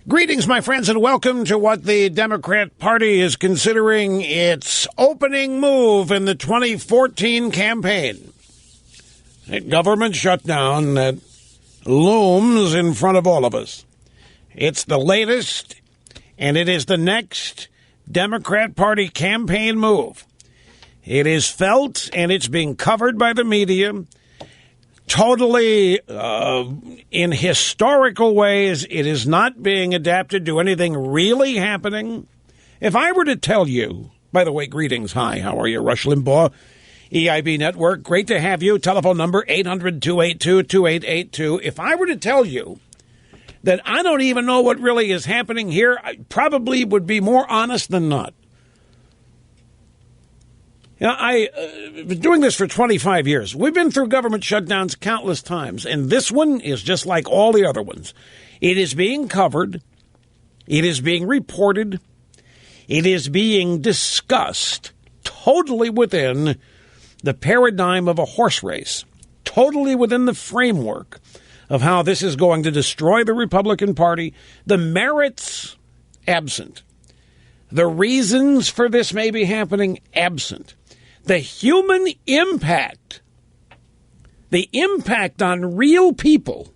Greetings, my friends, and welcome to what the Democrat Party is considering its opening move in the 2014 campaign. A government shutdown that looms in front of all of us. It's the latest, and it is the next Democrat Party campaign move. It is felt, and it's being covered by the media totally in historical ways. It is not being adapted to anything really happening. If I were to tell you, by the way, greetings, hi, how are you? Rush Limbaugh, EIB Network, great to have you. Telephone number 800-282-2882. If I were to tell you that I don't even know what really is happening here, I probably would be more honest than not. You know, I've been doing this for 25 years. We've been through government shutdowns countless times, and this one is just like all the other ones. It is being covered. It is being reported. It is being discussed totally within the paradigm of a horse race, totally within the framework of how this is going to destroy the Republican Party, the merits absent. The reasons for this may be happening absent. The human impact, the impact on real people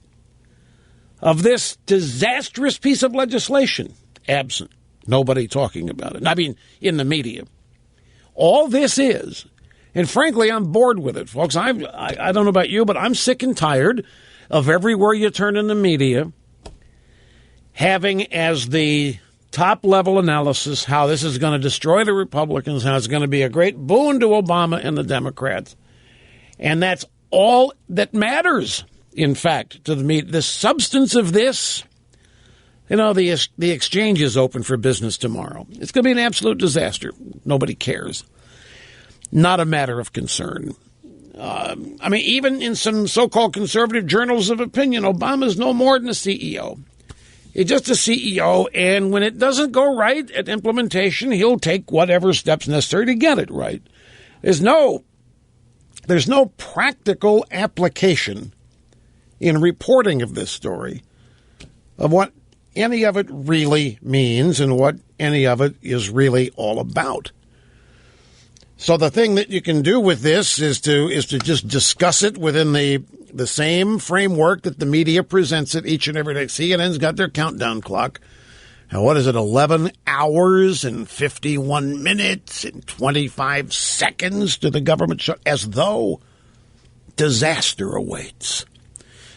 of this disastrous piece of legislation, absent. Nobody talking about it. I mean, in the media. All this is, and frankly, I'm bored with it, folks. I don't know about you, but I'm sick and tired of everywhere you turn in the media having as the top-level analysis how this is going to destroy the Republicans, how it's going to be a great boon to Obama and the Democrats. And that's all that matters, in fact, to the media. The substance of this, you know, the exchange is open for business tomorrow. It's going to be an absolute disaster. Nobody cares. Not a matter of concern. I mean, even in some so-called conservative journals of opinion, Obama's no more than a CEO. He's just a CEO, and when it doesn't go right at implementation, he'll take whatever steps necessary to get it right. There's no practical application in reporting of this story of what any of it really means and what any of it is really all about. So the thing that you can do with this is to just discuss it within the same framework that the media presents it each and every day. CNN's got their countdown clock. Now, what is it, 11 hours and 51 minutes and 25 seconds to the government shut, as though disaster awaits,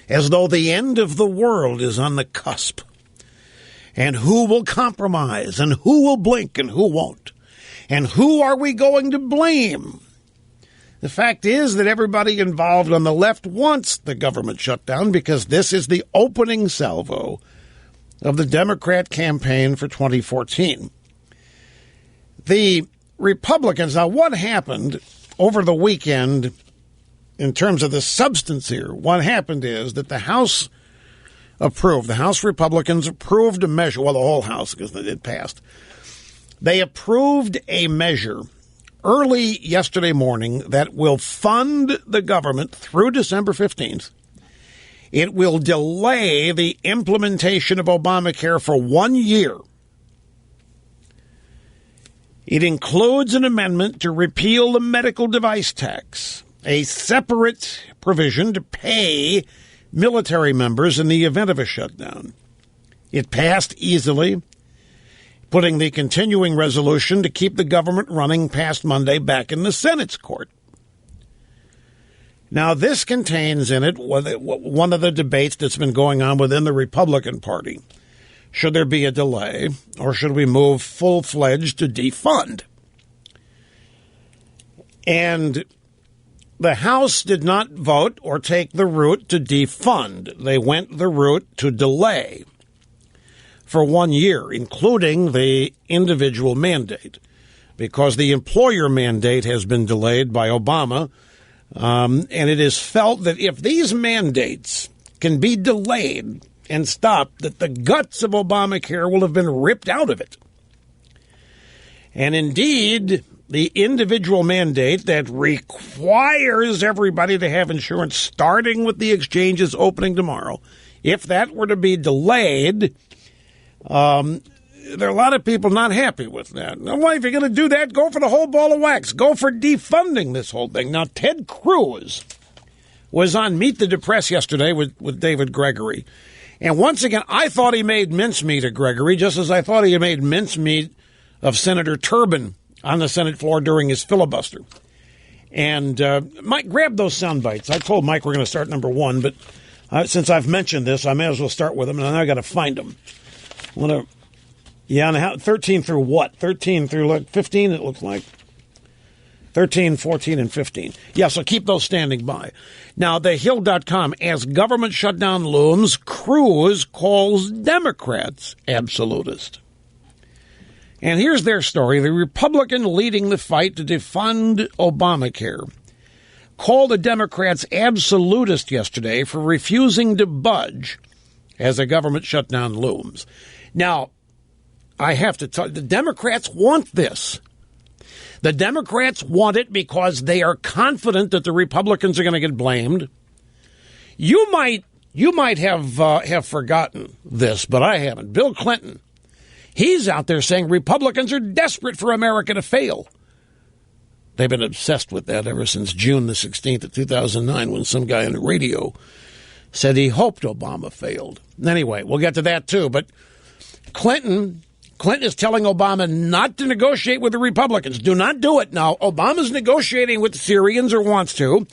as though the end of the world is on the cusp. And who will compromise and who will blink and who won't? And who are we going to blame? The fact is that everybody involved on the left wants the government shutdown because this is the opening salvo of the Democrat campaign for 2014. The Republicans, now what happened over the weekend in terms of the substance here? What happened is that the House Republicans approved a measure, well, the whole House, because it passed. They approved a measure early yesterday morning that will fund the government through December 15th. It will delay the implementation of Obamacare for 1 year. It includes an amendment to repeal the medical device tax, a separate provision to pay military members in the event of a shutdown. It passed easily, putting the continuing resolution to keep the government running past Monday back in the Senate's court. Now, this contains in it one of the debates that's been going on within the Republican Party. Should there be a delay, or should we move full-fledged to defund? And the House did not vote or take the route to defund. They went the route to delay for 1 year, including the individual mandate, because the employer mandate has been delayed by Obama. And it is felt that if these mandates can be delayed and stopped, that the guts of Obamacare will have been ripped out of it. And indeed, the individual mandate that requires everybody to have insurance, starting with the exchanges opening tomorrow, if that were to be delayed, There are a lot of people not happy with that. Well, if you're going to do that, go for the whole ball of wax. Go for defunding this whole thing. Now, Ted Cruz was on Meet the Depressed yesterday with David Gregory. And once again, I thought he made mincemeat of Gregory, just as I thought he made mincemeat of Senator Turbin on the Senate floor during his filibuster. And Mike, grab those sound bites. I told Mike we're going to start number one, but since I've mentioned this, I may as well start with them, and I got to find them. Yeah, 13 through what? 13 through 15, it looks like. 13, 14, and 15. Yeah, so keep those standing by. Now, thehill.com, as government shutdown looms, Cruz calls Democrats absolutist. And here's their story. The Republican leading the fight to defund Obamacare called the Democrats absolutist yesterday for refusing to budge as a government shutdown looms. Now, I have to tell you, the Democrats want this. The Democrats want it because they are confident that the Republicans are going to get blamed. You might have forgotten this, but I haven't. Bill Clinton, he's out there saying Republicans are desperate for America to fail. They've been obsessed with that ever since June the 16th of 2009 when some guy on the radio said he hoped Obama failed. Anyway, we'll get to that too, but Clinton is telling Obama not to negotiate with the Republicans. Do not do it. Now, Obama's negotiating with the Syrians or wants to.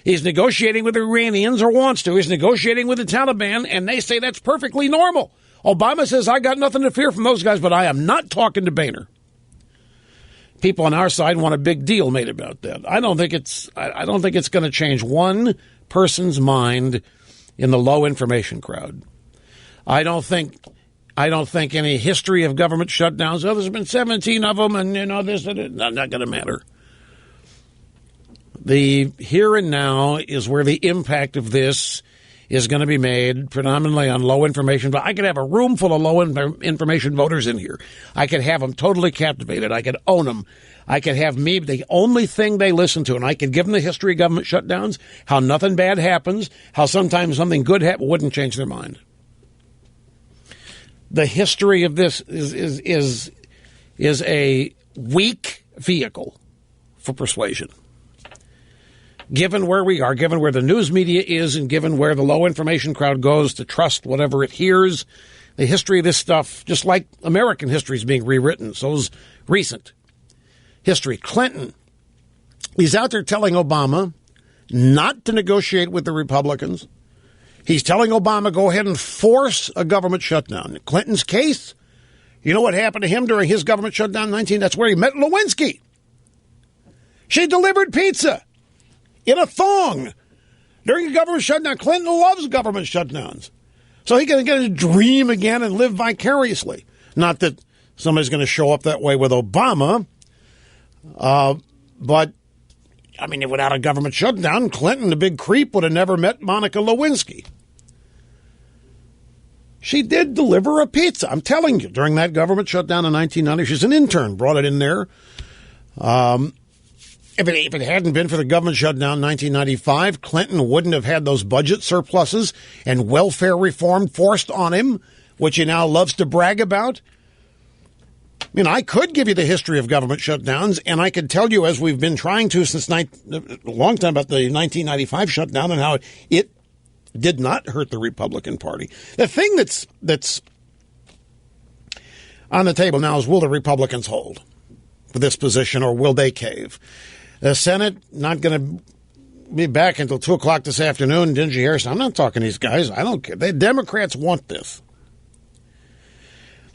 He's negotiating with the Iranians or wants to. He's negotiating with the Taliban, and they say that's perfectly normal. Obama says, I got nothing to fear from those guys, but I am not talking to Boehner. People on our side want a big deal made about that. I don't think it's going to change one person's mind in the low information crowd. I don't think any history of government shutdowns, there's been 17 of them, and this not going to matter. The here and now is where the impact of this is going to be made, predominantly on low information. But I could have a room full of low information voters in here. I could have them totally captivated. I could own them. I could have me the only thing they listen to, and I could give them the history of government shutdowns, how nothing bad happens, how sometimes something good wouldn't change their mind. The history of this is a weak vehicle for persuasion. Given where we are, given where the news media is, and given where the low information crowd goes to trust whatever it hears, the history of this stuff, just like American history is being rewritten, so is recent history. Clinton, he's out there telling Obama not to negotiate with the Republicans. He's telling Obama, go ahead and force a government shutdown. In Clinton's case, you know what happened to him during his government shutdown in 19? That's where he met Lewinsky. She delivered pizza in a thong during a government shutdown. Clinton loves government shutdowns. So he can get to dream again and live vicariously. Not that somebody's going to show up that way with Obama, but I mean, without a government shutdown, Clinton, the big creep, would have never met Monica Lewinsky. She did deliver a pizza. I'm telling you, during that government shutdown in 1990, she's an intern, brought it in there. If it hadn't been for the government shutdown in 1995, Clinton wouldn't have had those budget surpluses and welfare reform forced on him, which he now loves to brag about. I mean, I could give you the history of government shutdowns, and I could tell you, as we've been trying to since a long time, about the 1995 shutdown and how it did not hurt the Republican Party. The thing that's on the table now is, will the Republicans hold for this position, or will they cave? The Senate not going to be back until 2 o'clock this afternoon. Didn't you hear? I'm not talking to these guys. I don't care. The Democrats want this.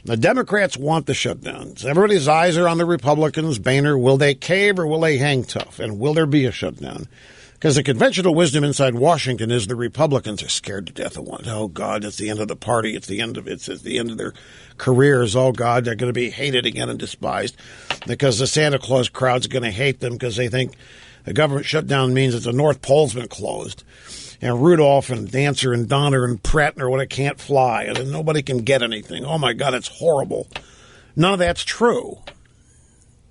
The Democrats want the shutdowns. Everybody's eyes are on the Republicans. Boehner, will they cave or will they hang tough? And will there be a shutdown? Because the conventional wisdom inside Washington is the Republicans are scared to death of one. Oh, God, it's the end of the party. It's the end of their careers. Oh, God, they're going to be hated again and despised because the Santa Claus crowd's going to hate them because they think a government shutdown means that the North Pole's been closed. And Rudolph and Dancer and Donner and Pratt when it can't fly, and then nobody can get anything. Oh, my God, it's horrible. None of that's true.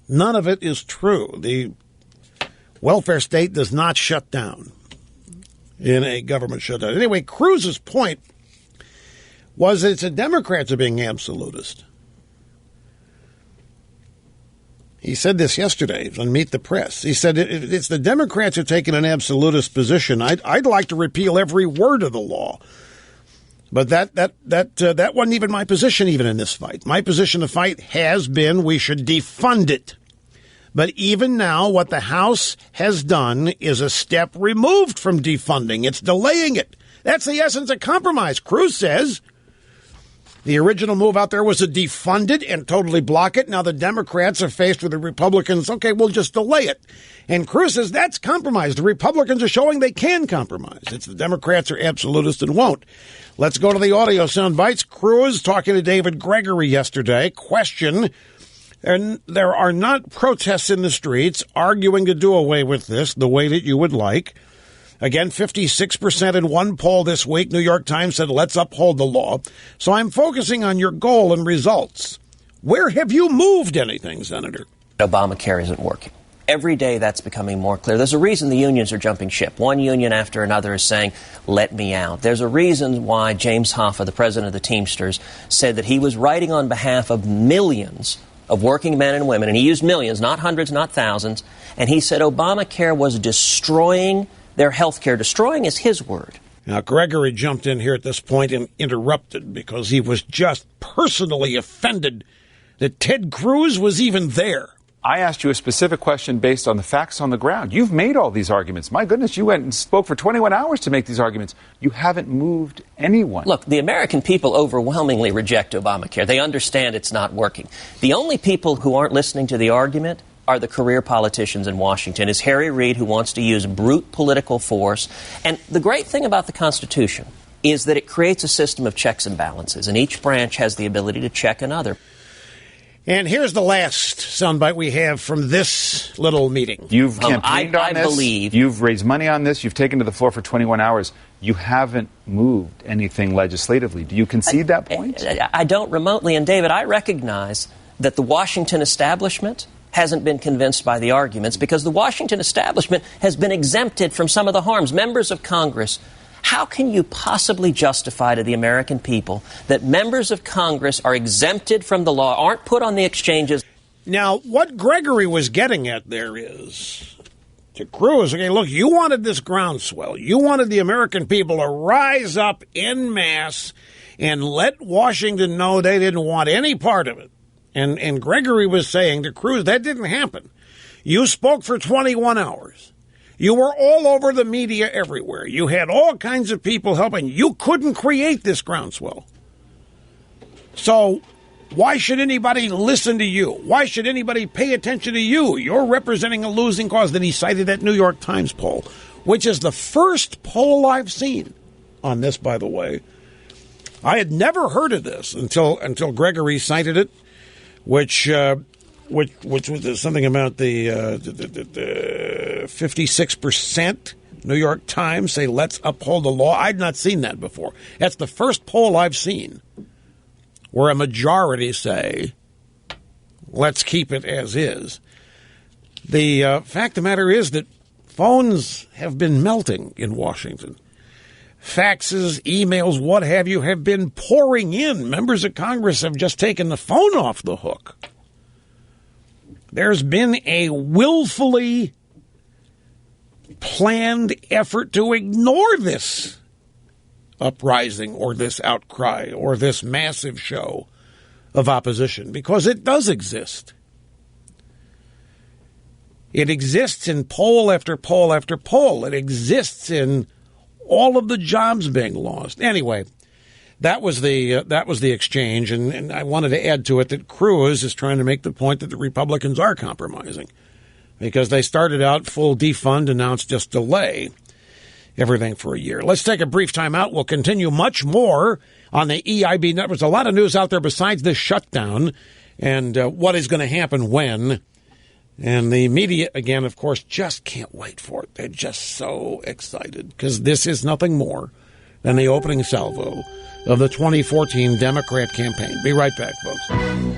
None of it is true. The welfare state does not shut down in a government shutdown. Anyway, Cruz's point was that the Democrats are being absolutist. He said this yesterday on Meet the Press. He said it's the Democrats who are taking an absolutist position. I'd like to repeal every word of the law. But that wasn't even my position even in this fight. My position of fight has been we should defund it. But even now, what the House has done is a step removed from defunding. It's delaying it. That's the essence of compromise. Cruz says the original move out there was to defund it and totally block it. Now the Democrats are faced with the Republicans. Okay, we'll just delay it. And Cruz says that's compromise. The Republicans are showing they can compromise. It's the Democrats are absolutist and won't. Let's go to the audio sound bites. Cruz talking to David Gregory yesterday. Question. And there are not protests in the streets arguing to do away with this the way that you would like. Again, 56% in one poll this week. New York Times said, let's uphold the law. So I'm focusing on your goal and results. Where have you moved anything, Senator? Obamacare isn't working. Every day that's becoming more clear. There's a reason the unions are jumping ship. One union after another is saying, let me out. There's a reason why James Hoffa, the president of the Teamsters, said that he was writing on behalf of millions of working men and women, and he used millions, not hundreds, not thousands, and he said Obamacare was destroying their health care. Destroying is his word. Now, Gregory jumped in here at this point and interrupted because he was just personally offended that Ted Cruz was even there. I asked you a specific question based on the facts on the ground. You've made all these arguments. My goodness, you went and spoke for 21 hours to make these arguments. You haven't moved anyone. Look, the American people overwhelmingly reject Obamacare. They understand it's not working. The only people who aren't listening to the argument are the career politicians in Washington. It's Harry Reid who wants to use brute political force. And the great thing about the Constitution is that it creates a system of checks and balances, and each branch has the ability to check another. And here's the last soundbite we have from this little meeting. You've campaigned on this. Believe. You've raised money on this. You've taken to the floor for 21 hours. You haven't moved anything legislatively. Do you concede that point? I don't remotely. And, David, I recognize that the Washington establishment hasn't been convinced by the arguments because the Washington establishment has been exempted from some of the harms. Members of Congress, how can you possibly justify to the American people that members of Congress are exempted from the law, aren't put on the exchanges? Now, what Gregory was getting at there is, to Cruz, okay, look, you wanted this groundswell. You wanted the American people to rise up en masse and let Washington know they didn't want any part of it. And Gregory was saying to Cruz, that didn't happen. You spoke for 21 hours. You were all over the media everywhere. You had all kinds of people helping. You couldn't create this groundswell. So why should anybody listen to you? Why should anybody pay attention to you? You're representing a losing cause. Then he cited that New York Times poll, which is the first poll I've seen on this, by the way. I had never heard of this until Gregory cited it, which was something about the 56% New York Times say let's uphold the law. I'd not seen that before. That's the first poll I've seen where a majority say let's keep it as is. The fact of the matter is that phones have been melting in Washington. Faxes, emails, what have you, have been pouring in. Members of Congress have just taken the phone off the hook. There's been a willfully planned effort to ignore this uprising or this outcry or this massive show of opposition because it does exist. It exists in poll after poll after poll. It exists in all of the jobs being lost. Anyway, that was the exchange, and I wanted to add to it that Cruz is trying to make the point that the Republicans are compromising because they started out full defund and now it's just delay everything for a year. Let's take a brief time out. We'll continue much more on the EIB network. There's a lot of news out there besides this shutdown and what is going to happen when. And the media, again, of course, just can't wait for it. They're just so excited because this is nothing more than the opening salvo of the 2014 Democrat campaign. Be right back, folks.